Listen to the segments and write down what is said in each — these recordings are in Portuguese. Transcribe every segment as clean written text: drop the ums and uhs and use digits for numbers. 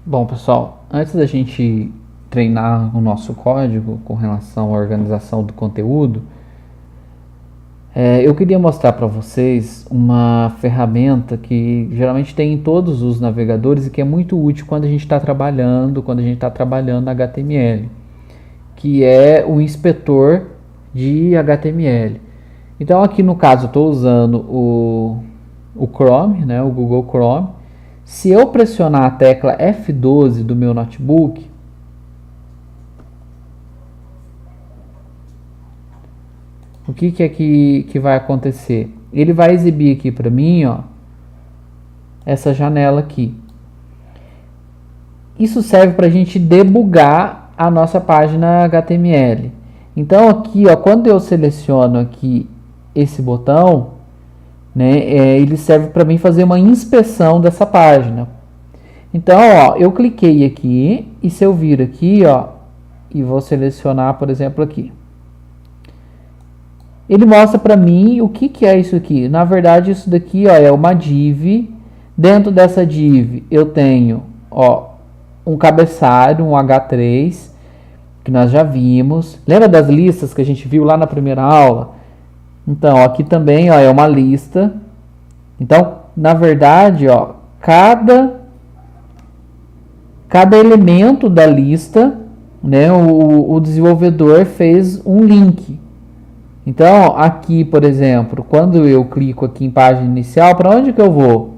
Bom, pessoal, antes da gente treinar o nosso código com relação à organização do conteúdo, eu queria mostrar para vocês uma ferramenta que geralmente tem em todos os navegadores e que é muito útil quando a gente está trabalhando HTML, que é o inspetor de HTML. Então aqui no caso estou usando o Chrome, né, o Google Chrome. Se eu pressionar a tecla F12 do meu notebook, o que é que vai acontecer? Ele vai exibir aqui para mim, ó, essa janela aqui. Isso serve para a gente debugar a nossa página HTML. Então aqui, ó, quando eu seleciono aqui esse botão, né, ele serve para mim fazer uma inspeção dessa página. Então, ó, eu cliquei aqui e se eu vir aqui, ó, e vou selecionar, por exemplo, aqui, ele mostra para mim o que é isso aqui. Na verdade, isso daqui, ó, é uma div. Dentro dessa div eu tenho, ó, um cabeçalho, um H3, que nós já vimos. Lembra das listas que a gente viu lá na primeira aula? Então, aqui também, ó, é uma lista. Então, na verdade, ó, cada elemento da lista, né, o desenvolvedor fez um link. Então, aqui, por exemplo, quando eu clico aqui em página inicial, para onde que eu vou?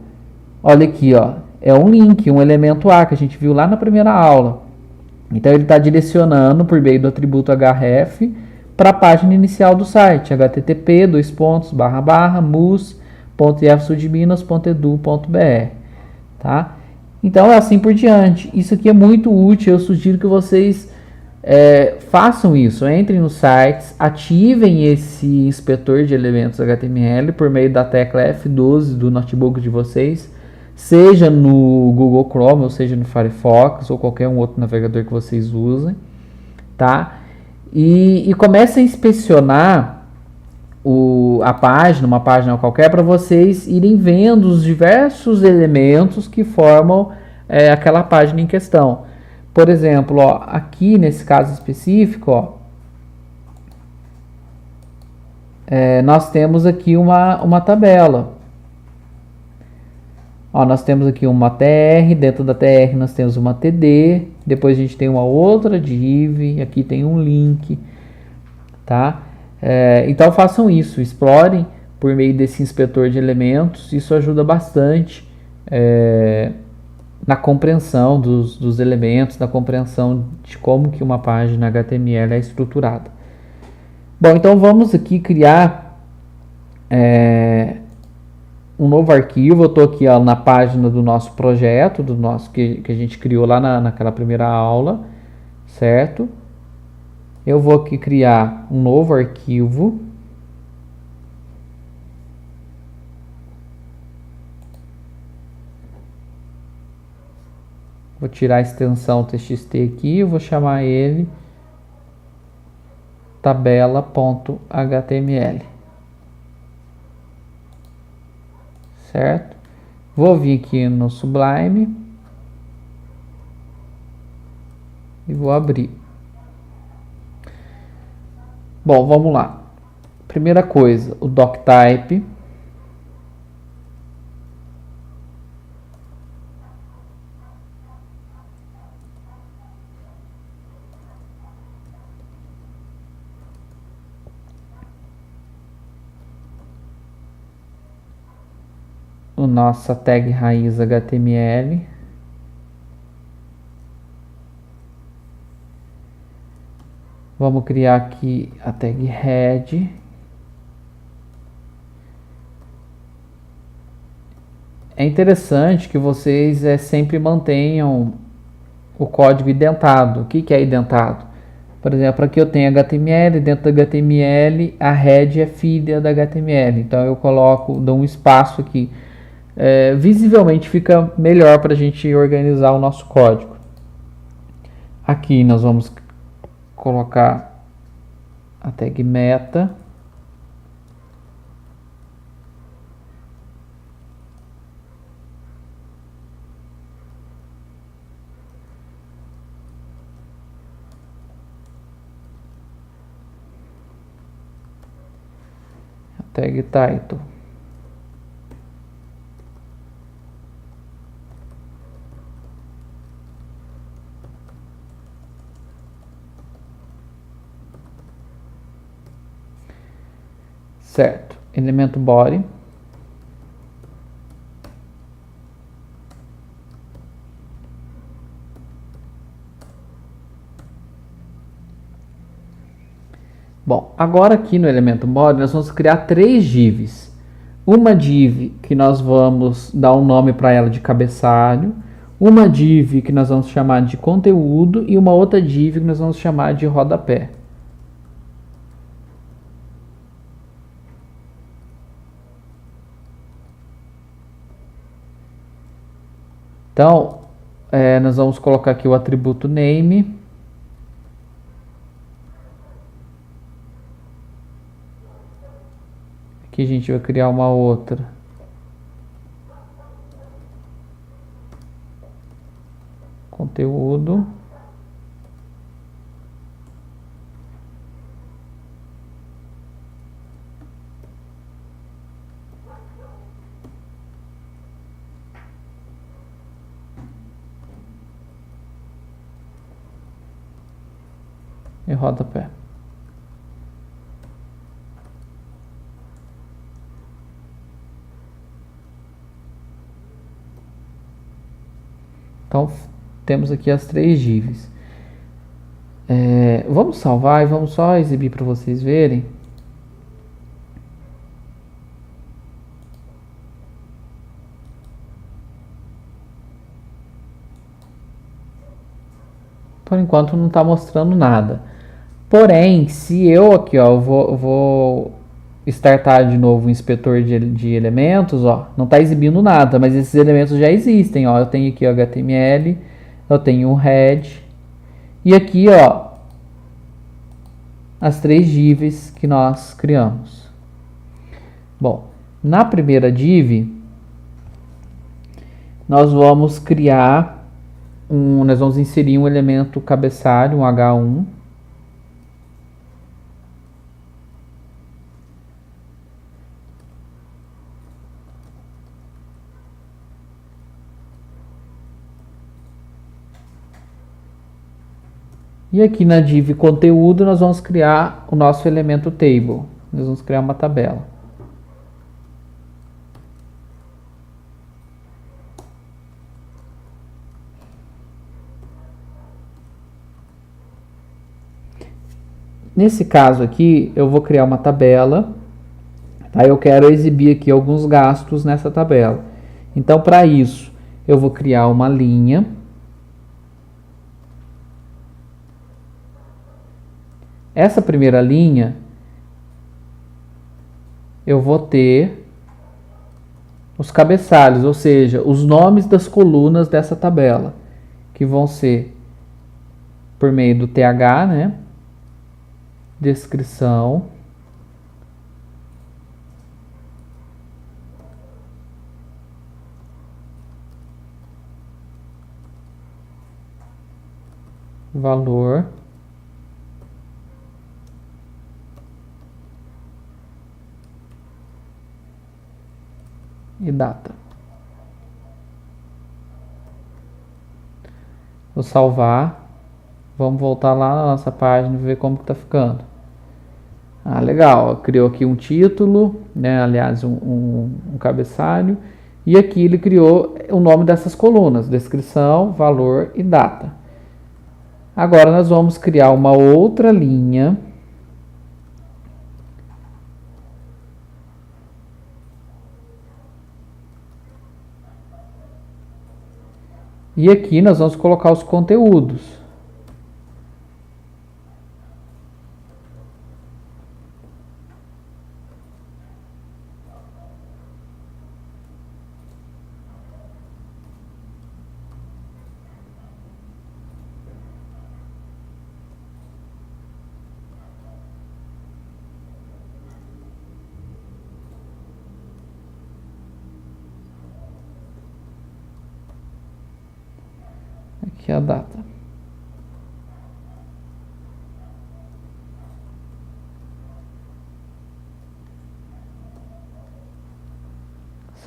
Olha aqui, ó, é um link, um elemento A que a gente viu lá na primeira aula. Então, ele está direcionando por meio do atributo href para a página inicial do site, http://mus.ifsudminas.edu.br, tá? Então, é assim por diante. Isso aqui é muito útil, eu sugiro que vocês façam isso, entrem nos sites, ativem esse inspetor de elementos HTML por meio da tecla F12 do notebook de vocês, seja no Google Chrome, ou seja no Firefox, ou qualquer um outro navegador que vocês usem, tá? E comecem a inspecionar a página, uma página qualquer, para vocês irem vendo os diversos elementos que formam aquela página em questão. Por exemplo, ó, aqui nesse caso específico, ó, nós temos aqui uma tabela. Ó, nós temos aqui uma TR, dentro da TR nós temos uma TD, depois a gente tem uma outra div, aqui tem um link, tá? Então façam isso, explorem por meio desse inspetor de elementos, isso ajuda bastante na compreensão dos elementos, na compreensão de como que uma página HTML é estruturada. Bom, então vamos aqui criar um novo arquivo. Eu estou aqui, ó, na página do nosso projeto, do nosso que a gente criou lá naquela primeira aula, certo? Eu vou aqui criar um novo arquivo. Vou tirar a extensão txt aqui e vou chamar ele tabela.html. Certo? Vou vir aqui no Sublime e vou abrir. Bom, vamos lá. Primeira coisa, o doctype. O nossa tag raiz HTML. Vamos criar aqui a tag head. É interessante que vocês sempre mantenham o código identado. O que é identado? Por exemplo, aqui eu tenho HTML, dentro do HTML a head é filha da HTML. Então eu dou um espaço aqui. Visivelmente fica melhor para a gente organizar o nosso código. Aqui nós vamos colocar a tag meta. tag title. Certo, elemento body. Bom, agora aqui no elemento body nós vamos criar 3 divs. Uma div que nós vamos dar um nome para ela de cabeçalho, uma div que nós vamos chamar de conteúdo e uma outra div que nós vamos chamar de rodapé. Então, nós vamos colocar aqui o atributo name. Aqui a gente vai criar uma outra. Conteúdo. E rodapé. Então, temos aqui as 3 divs. Vamos salvar e vamos só exibir para vocês verem. Por enquanto não está mostrando nada. Porém, se eu aqui, ó, vou startar de novo o inspetor de elementos, ó, não está exibindo nada, mas esses elementos já existem, ó. Eu tenho aqui o HTML, eu tenho o head e aqui, ó, as 3 divs que nós criamos. Bom, na primeira div nós vamos criar nós vamos inserir um elemento cabeçalho, um H1. E aqui na div conteúdo nós vamos criar o nosso elemento table. Nós vamos criar uma tabela. Nesse caso aqui, eu vou criar uma tabela. Tá? Eu quero exibir aqui alguns gastos nessa tabela. Então, para isso, eu vou criar uma linha. Essa primeira linha, eu vou ter os cabeçalhos, ou seja, os nomes das colunas dessa tabela, que vão ser por meio do TH, né? Descrição. Valor. E data. Vou salvar. Vamos voltar lá na nossa página e ver como que tá ficando. Ah, legal. Criou aqui um título, né? Aliás, um cabeçalho. E aqui ele criou o nome dessas colunas: descrição, valor e data. Agora nós vamos criar uma outra linha. E aqui nós vamos colocar os conteúdos. Aqui é a data.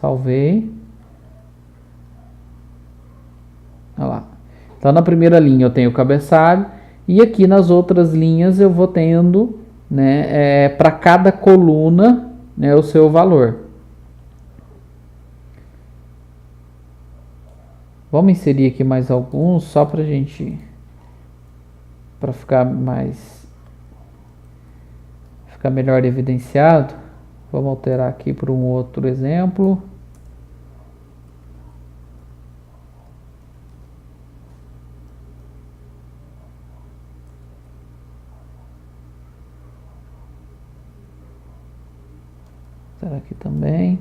Salvei. Olha lá. Então na primeira linha eu tenho o cabeçalho e aqui nas outras linhas eu vou tendo, né, para cada coluna, né, o seu valor. Vamos inserir aqui mais alguns só para ficar melhor evidenciado. Vamos alterar aqui para um outro exemplo. Será aqui também?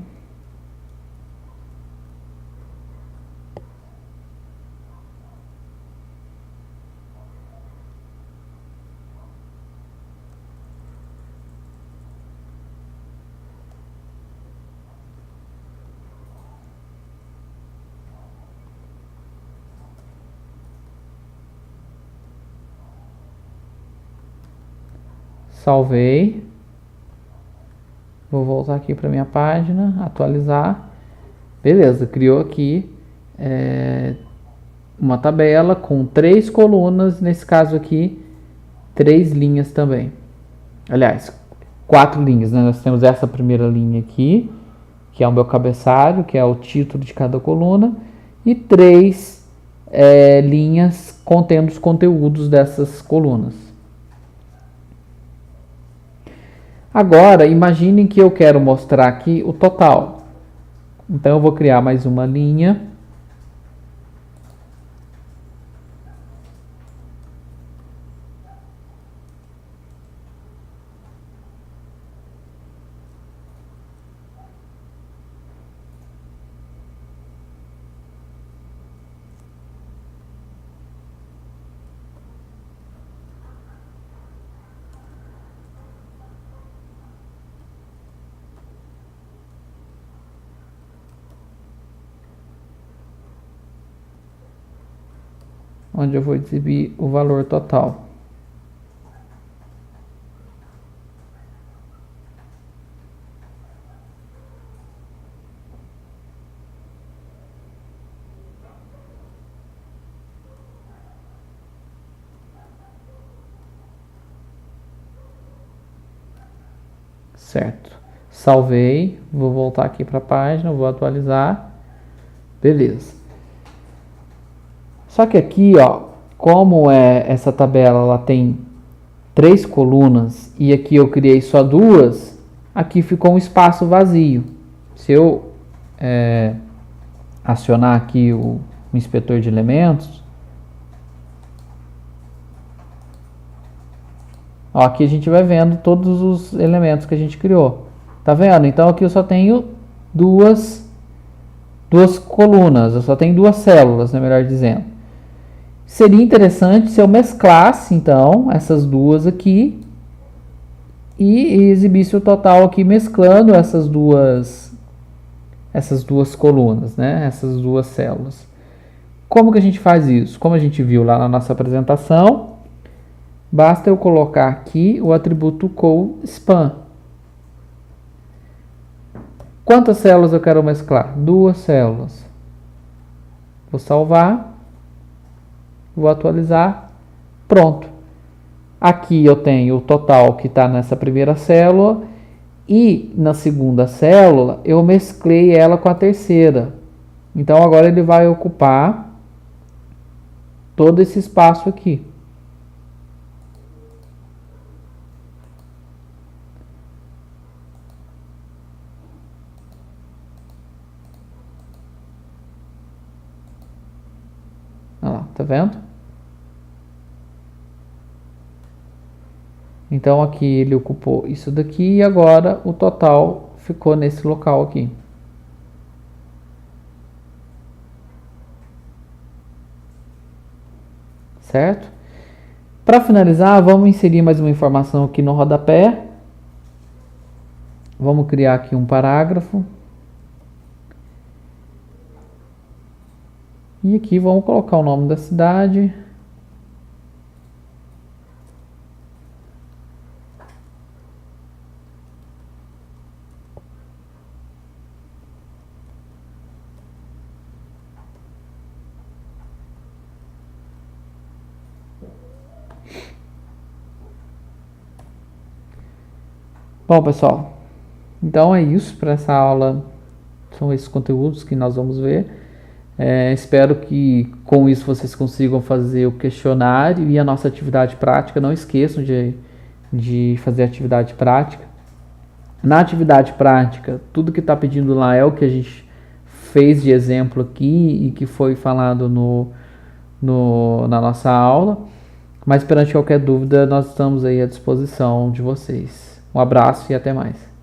Salvei. Vou voltar aqui para minha página, atualizar. Beleza, criou aqui uma tabela com 3 colunas, nesse caso aqui 3 linhas também. Aliás, 4 linhas, né? Nós temos essa primeira linha aqui, que é o meu cabeçalho, que é o título de cada coluna, e 3 linhas contendo os conteúdos dessas colunas. Agora, imaginem que eu quero mostrar aqui o total. Então, eu vou criar mais uma linha. Onde eu vou exibir o valor total. Certo. Salvei, vou voltar aqui para a página, vou atualizar. Beleza. Só que aqui, ó, como essa tabela ela tem 3 colunas e aqui eu criei só 2, aqui ficou um espaço vazio. Se eu acionar aqui o inspetor de elementos, ó, aqui a gente vai vendo todos os elementos que a gente criou. Tá vendo? Então aqui eu só tenho duas colunas, eu só tenho 2 células, né, melhor dizendo. Seria interessante se eu mesclasse, então, essas duas aqui e exibisse o total aqui mesclando essas duas colunas, né? Essas 2 células. Como que a gente faz isso? Como a gente viu lá na nossa apresentação, basta eu colocar aqui o atributo ColSpan. Quantas células eu quero mesclar? 2 células. Vou salvar. Vou atualizar. Pronto. Aqui eu tenho o total que está nessa primeira célula. E na segunda célula eu mesclei ela com a terceira. Então agora ele vai ocupar todo esse espaço aqui. Olha lá, tá vendo? Então aqui ele ocupou isso daqui e agora o total ficou nesse local aqui. Certo? Para finalizar, vamos inserir mais uma informação aqui no rodapé. Vamos criar aqui um parágrafo. E aqui vamos colocar o nome da cidade. Bom, pessoal, então é isso para essa aula. São esses conteúdos que nós vamos ver. Espero que com isso vocês consigam fazer o questionário e a nossa atividade prática. Não esqueçam de fazer a atividade prática. Na atividade prática, tudo que está pedindo lá é o que a gente fez de exemplo aqui e que foi falado na nossa aula. Mas perante qualquer dúvida, nós estamos aí à disposição de vocês. Um abraço e até mais.